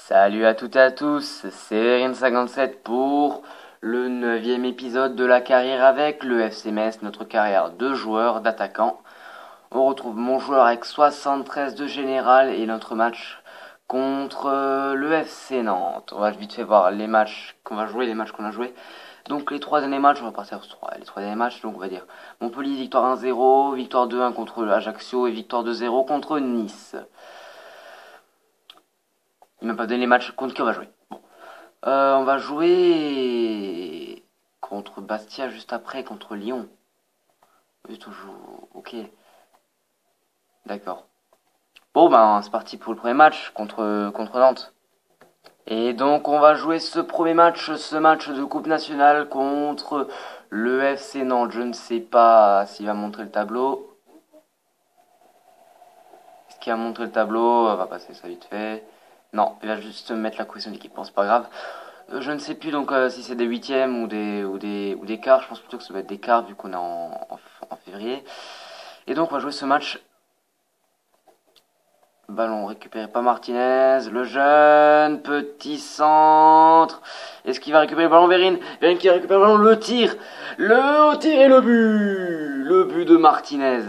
Salut à toutes et à tous, c'est Erin57 pour le 9e épisode de la carrière avec le FC Metz, notre carrière de joueur, d'attaquant. On retrouve mon joueur avec 73 de général et notre match contre le FC Nantes. On va vite fait voir les matchs qu'on va jouer, les matchs qu'on a joués. Donc les trois derniers matchs, on va partir sur les trois derniers matchs, donc on va dire Montpellier victoire 1-0, victoire 2-1 contre Ajaccio et victoire 2-0 contre Nice. Il m'a pas donné les matchs contre qui on va jouer. Bon. On va jouer contre Bastia juste après, contre Lyon. Oui, toujours. Ok. D'accord. Bon, ben, c'est parti pour le premier match contre Nantes. Et donc, on va jouer ce match de Coupe nationale contre le FC Nantes. Je ne sais pas s'il va montrer le tableau. Est-ce qu'il va montrer le tableau? On va passer ça vite fait. Non, il va juste mettre la cohésion d'équipe. Bon, c'est pas grave. Je ne sais plus donc si c'est des huitièmes ou des quarts. Je pense plutôt que ça va être des quarts vu qu'on est en février. Et donc on va jouer ce match. Ballon récupéré par Martinez, le jeune, petit centre. Est-ce qu'il va récupérer le ballon? Verine qui récupère le ballon, le tir et le but. Le but de Martinez.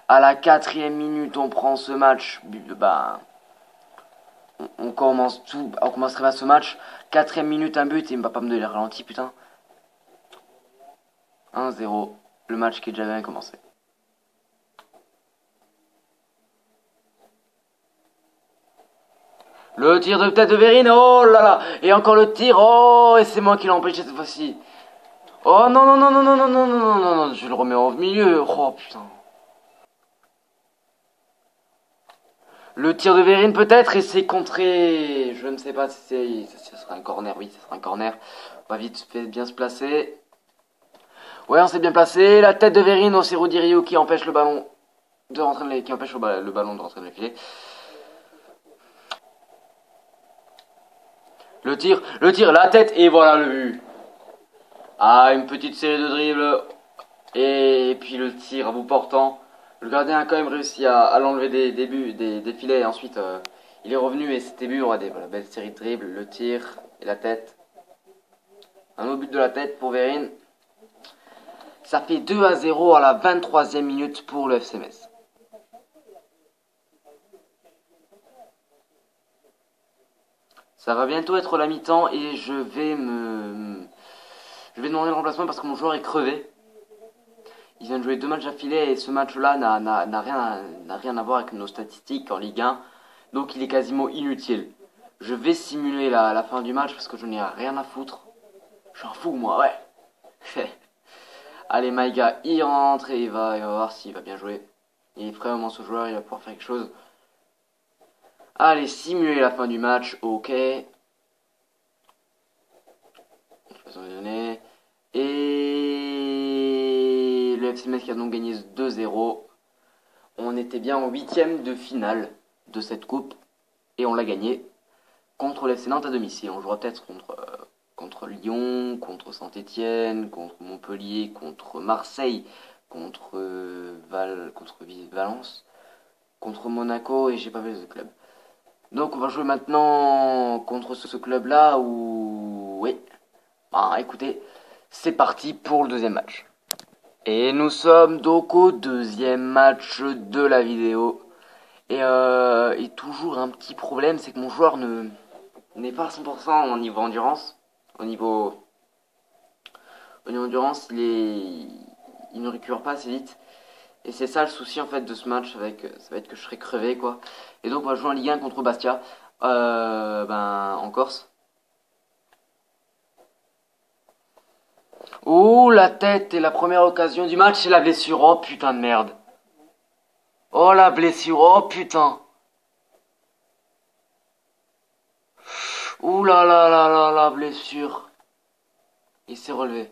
À la 4e minute, on prend ce match. Bah, on commence très bien ce match. 4e minute, un but, et il va pas me donner le ralenti, putain. 1-0, le match qui est déjà bien commencé. Le tir de tête de Verine, oh là là. Et encore le tir, oh, et c'est moi qui l'ai empêché cette fois-ci. Oh non, non, non, non, non, non, non, non, non, non, je le remets au milieu, oh putain. Le tir de Verine peut-être, et c'est contré. Je ne sais pas si ce sera un corner, oui, ce sera un corner. On va vite bien se placer. Ouais, on s'est bien placé. La tête de Verine, oh, c'est Rudy Rio qui empêche le ballon de rentrer dans les, qui empêche le ballon de rentrer dans les filets. Le tir, la tête, et voilà le but. Ah, une petite série de dribbles. Et puis le tir à bout portant. Le gardien a quand même réussi à l'enlever des filets. Et ensuite, il est revenu et c'était but. Regardez, voilà, belle série de dribbles. Le tir et la tête. Un autre but de la tête pour Verine. Ça fait 2-0 à la 23e minute pour le FC Metz. Ça va bientôt être la mi-temps et je vais demander le remplacement parce que mon joueur est crevé. Il vient de jouer 2 matchs d'affilée et ce match-là n'a rien à voir avec nos statistiques en Ligue 1. Donc il est quasiment inutile. Je vais simuler la fin du match parce que je n'ai rien à foutre. Je suis un fou moi, ouais. Allez Maïga, il rentre et il va voir s'il va bien jouer. Il est prêt au moment ce joueur, il va pouvoir faire quelque chose. Allez, simuler la fin du match, ok. Et le FC Metz qui a donc gagné 2-0. On était bien en 8e de finale de cette coupe et on l'a gagné contre le FC Nantes à domicile. On jouera peut-être contre Lyon, contre Saint-Etienne, contre Montpellier, contre Marseille, contre Valence, contre Monaco et j'ai pas vu les autres clubs. Donc on va jouer maintenant contre ce club-là où... Oui. Bah écoutez, c'est parti pour le deuxième match. Et nous sommes donc au deuxième match de la vidéo. Et toujours un petit problème, c'est que mon joueur n'est pas à 100% au niveau endurance. Au niveau endurance, il ne récupère pas assez vite. Et c'est ça le souci en fait de ce match, ça va être que je serai crevé quoi. Et donc on va jouer en Ligue 1 contre Bastia, en Corse. Ouh, la tête et la première occasion du match, c'est la blessure. Oh putain de merde. Oh la blessure, oh putain. Ouh là là là là la blessure. Il s'est relevé.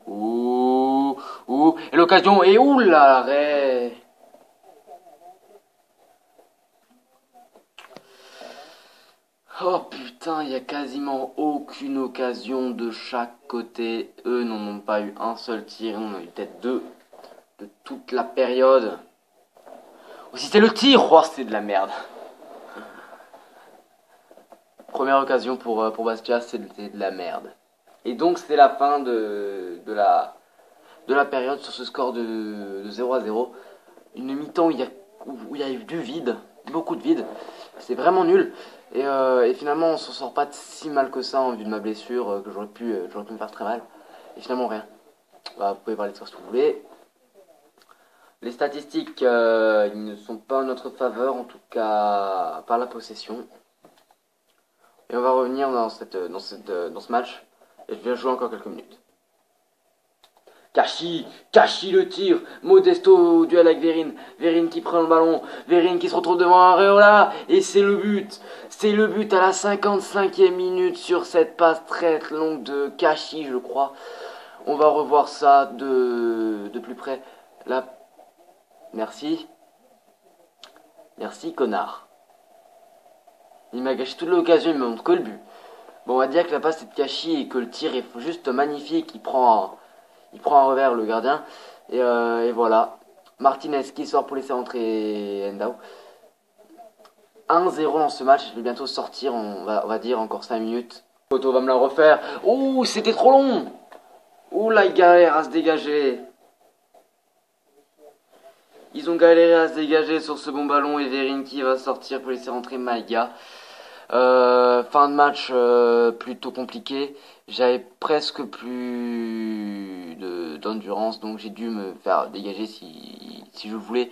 Ouh, ouh, et l'occasion, et ouh là l'arrêt. Oh putain, il n'y a quasiment aucune occasion de chaque côté. Eux n'en ont pas eu un seul tir, on en a eu peut-être deux de toute la période. Ou si c'était le tir, oh, c'était de la merde. Première occasion pour Bastia, c'était de la merde. Et donc c'était la fin de la période sur ce score de 0-0. Une mi-temps où il y a eu du vide, beaucoup de vide. C'est vraiment nul. Et finalement, on s'en sort pas si mal que ça en vue de ma blessure, que j'aurais pu me faire très mal. Et finalement, rien. Bah, vous pouvez parler de ça si vous voulez. Les statistiques, ils ne sont pas en notre faveur, en tout cas par la possession. Et on va revenir dans ce match. Et je vais jouer encore quelques minutes. Kashi le tir, Modesto au duel avec Verin, Verin qui prend le ballon, Verin qui se retrouve devant Areola, et c'est le but à la 55e minute sur cette passe très longue de Kashi, je crois. On va revoir ça de plus près. Là, merci, connard. Il m'a gâché toute l'occasion, il me montre que le but. Bon, on va dire que la passe est de Kashi et que le tir est juste magnifique, il prend un revers, le gardien. Et voilà. Martinez qui sort pour laisser entrer Endao. 1-0 dans ce match. Je vais bientôt sortir. On va dire encore 5 minutes. Poto va me la refaire. Ouh, c'était trop long. Ouh là, il galère à se dégager. Ils ont galéré à se dégager sur ce bon ballon. Et Verin qui va sortir pour laisser rentrer Maïga. Fin de match plutôt compliqué. J'avais presque plus d'endurance, donc j'ai dû me faire dégager si je voulais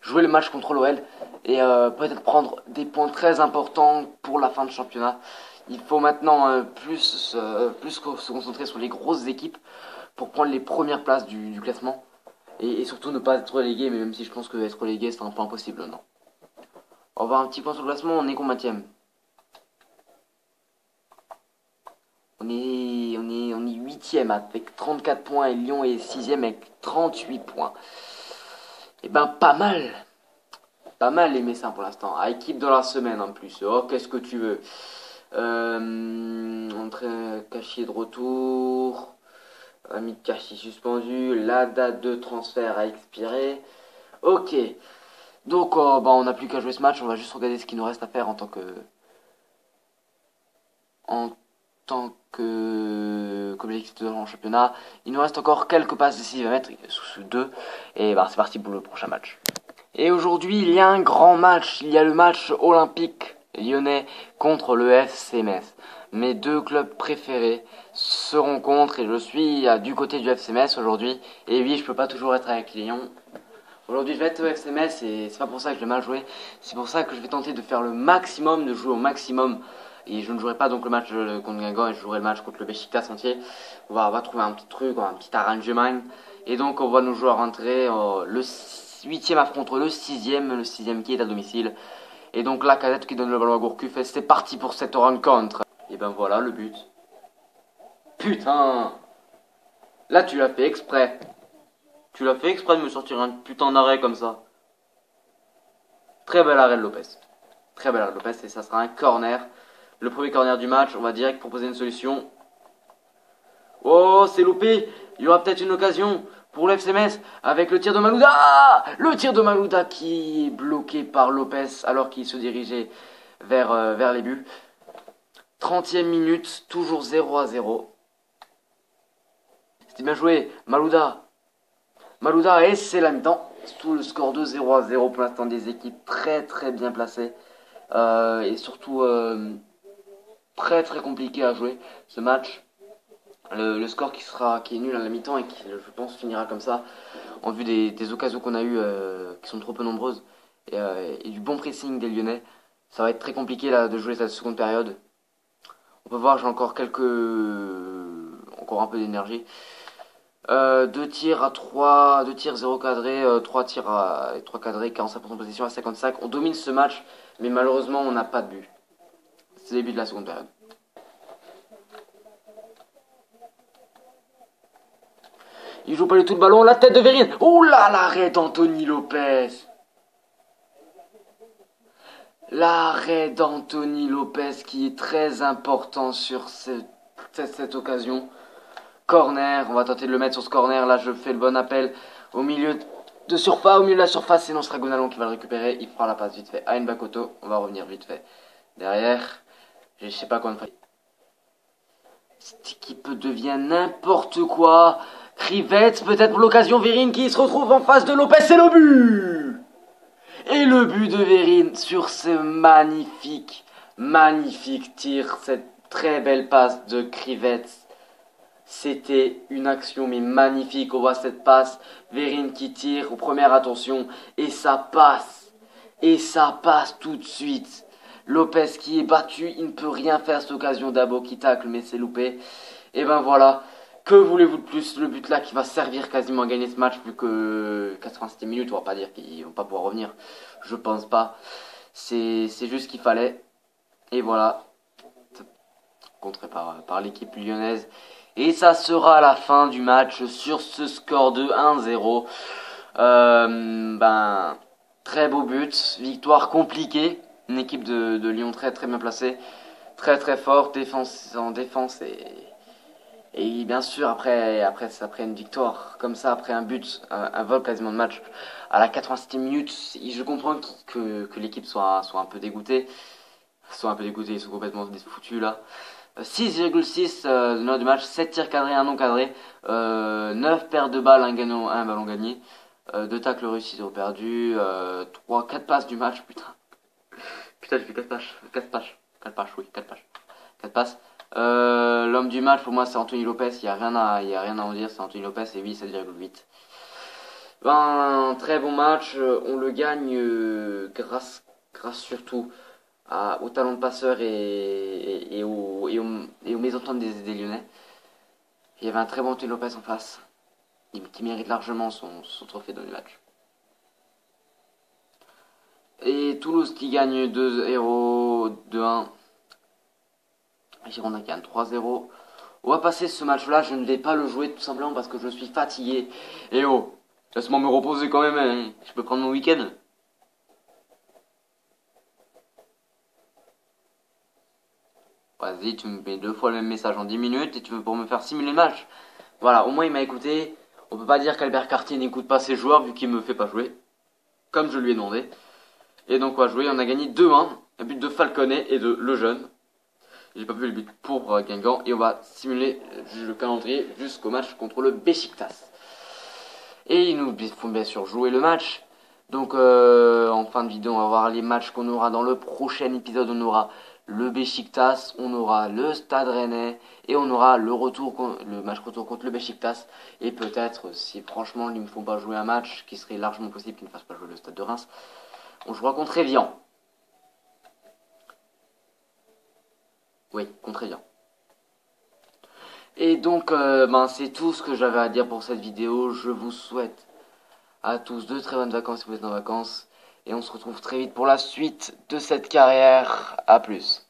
jouer le match contre l'OL et peut-être prendre des points très importants pour la fin de championnat. Il faut maintenant plus se concentrer sur les grosses équipes pour prendre les premières places du classement et surtout ne pas être relégué, mais même si je pense que être relégué c'est un peu impossible, non. On va voir un petit point sur le classement, on est combienième? On est 8ème avec 34 points et Lyon est 6ème avec 38 points. Et ben pas mal. Pas mal les Messins pour l'instant. À équipe de la semaine en plus. Oh, qu'est-ce que tu veux. Entrée Kashi de retour. Ami de Kashi suspendu. La date de transfert a expiré. Ok. Donc on n'a plus qu'à jouer ce match. On va juste regarder ce qu'il nous reste à faire en tant qu'objectif en championnat. Il nous reste encore quelques passes décisives à mettre, sous 2. Et c'est parti pour le prochain match. Et aujourd'hui, il y a un grand match. Il y a le match olympique lyonnais contre le FC Metz. Mes deux clubs préférés se rencontrent et je suis du côté du FC Metz aujourd'hui. Et oui, je peux pas toujours être avec Lyon. Aujourd'hui, je vais être au FC Metz et c'est pas pour ça que je vais mal jouer. C'est pour ça que je vais tenter de faire le maximum, de jouer au maximum. Et je ne jouerai pas donc le match contre Guingamp, et je jouerai le match contre le Beşiktaş entier. On va trouver un petit truc, un petit arrangement. Et donc on va nos joueurs rentrer. Le 8ème affronte le 6ème qui est à domicile. Et donc la cadette qui donne le ballon à Gourcuff. Et c'est parti pour cette rencontre. Et ben voilà le but. Putain! Là tu l'as fait exprès. Tu l'as fait exprès de me sortir un putain d'arrêt comme ça. Très bel arrêt de Lopez. Très bel arrêt de Lopez et ça sera un corner. Le premier corner du match, on va direct proposer une solution. Oh, c'est loupé. Il y aura peut-être une occasion pour l'FC Metz avec le tir de Malouda. Le tir de Malouda qui est bloqué par Lopez alors qu'il se dirigeait vers les buts. 30e minute, toujours 0-0. C'était bien joué, Malouda. Et c'est la mi-temps. Sous le score de 0-0 pour l'instant, des équipes très très bien placées. Et surtout très très compliqué à jouer ce match. Le score qui est nul à la mi-temps et qui je pense finira comme ça en vue des occasions qu'on a eues qui sont trop peu nombreuses et du bon pressing des Lyonnais. Ça va être très compliqué là de jouer cette seconde période. On peut voir, j'ai encore un peu d'énergie. 2 tirs à 3, 2 tirs 0 cadré, 3 tirs à 3 cadrés, 45% de possession à 55. On domine ce match, mais malheureusement on n'a pas de but. C'est le début de la seconde période. Il joue pas du tout le ballon, la tête de Verin. Ouh là, l'arrêt d'Anthony Lopez. L'arrêt d'Anthony Lopez qui est très important sur cette occasion. Corner, on va tenter de le mettre sur ce corner. Là, je fais le bon appel au milieu de surface, au milieu de la surface. Sinon, ce sera Gonalon qui va le récupérer. Il fera la passe vite fait à Nbakoto. On va revenir vite fait derrière. Je sais pas quoi faire. Cette équipe devient n'importe quoi. Krivets, peut-être pour l'occasion. Verine qui se retrouve en face de Lopez. C'est le but! Et le but de Verine sur ce magnifique tir. Cette très belle passe de Krivets. C'était une action mais magnifique. On voit cette passe. Verine qui tire aux premières attentions. Et ça passe. Et ça passe tout de suite. Lopez qui est battu. Il ne peut rien faire à cette occasion. Dabo qui tacle mais c'est loupé. Et ben voilà. Que voulez-vous de plus? Le but là qui va servir quasiment à gagner ce match. Vu que 87 minutes. On va pas dire qu'ils vont pas pouvoir revenir. Je pense pas. C'est juste ce qu'il fallait. Et voilà. Contré par l'équipe lyonnaise. Et ça sera la fin du match sur ce score de 1-0. Très beau but, victoire compliquée. Une équipe de Lyon très bien placée, très forte, en défense et bien sûr après une victoire comme ça, après un but, un vol quasiment de match à la 87e minute, je comprends que l'équipe soit un peu dégoûtée. Ils sont complètement foutus là. 6,6 de note du match, 7 tirs cadrés, 1 non cadré, 9 paires de balles, un ballon gagné, 2 tacles réussis, 0 perdus, 4 passes du match, putain. Putain, j'ai fait 4 passes, oui, 4 passes. L'homme du match, pour moi, c'est Anthony Lopez, il y a rien à en dire, c'est Anthony Lopez, et oui, 7,8. Très bon match, on le gagne grâce surtout au talent de passeur et aux mésententes des Lyonnais. Il y avait un très bon Anthony Lopez en face, qui mérite largement son trophée de match. Et Toulouse qui gagne 2-0, 2-1. Girondin qui gagne 3-0. On va passer ce match-là, je ne vais pas le jouer tout simplement parce que je suis fatigué. Et oh, laisse-moi me reposer quand même, hein. Je peux prendre mon week-end. Vas-y, tu me mets 2 fois le même message en 10 minutes et tu veux pour me faire simuler le match. Voilà, au moins il m'a écouté. On peut pas dire qu'Albert Cartier n'écoute pas ses joueurs vu qu'il me fait pas jouer. Comme je lui ai demandé. Et donc on va jouer, on a gagné 2-1. Un but de Falconet et de Lejeune. J'ai pas vu le but pour Guingamp. Et on va simuler le calendrier jusqu'au match contre le Beşiktaş. Et il nous faut bien sûr jouer le match. Donc en fin de vidéo, on va voir les matchs qu'on aura dans le prochain épisode. On aura le Beşiktaş, on aura le Stade Rennais et on aura le match retour contre le Beşiktaş. Et peut-être, si franchement ils ne me font pas jouer un match, qui serait largement possible qu'ils ne fassent pas jouer le Stade de Reims, on jouera contre Evian. Oui, contre Evian. Et donc, c'est tout ce que j'avais à dire pour cette vidéo. Je vous souhaite à tous de très bonnes vacances si vous êtes en vacances. Et on se retrouve très vite pour la suite de cette carrière. A plus.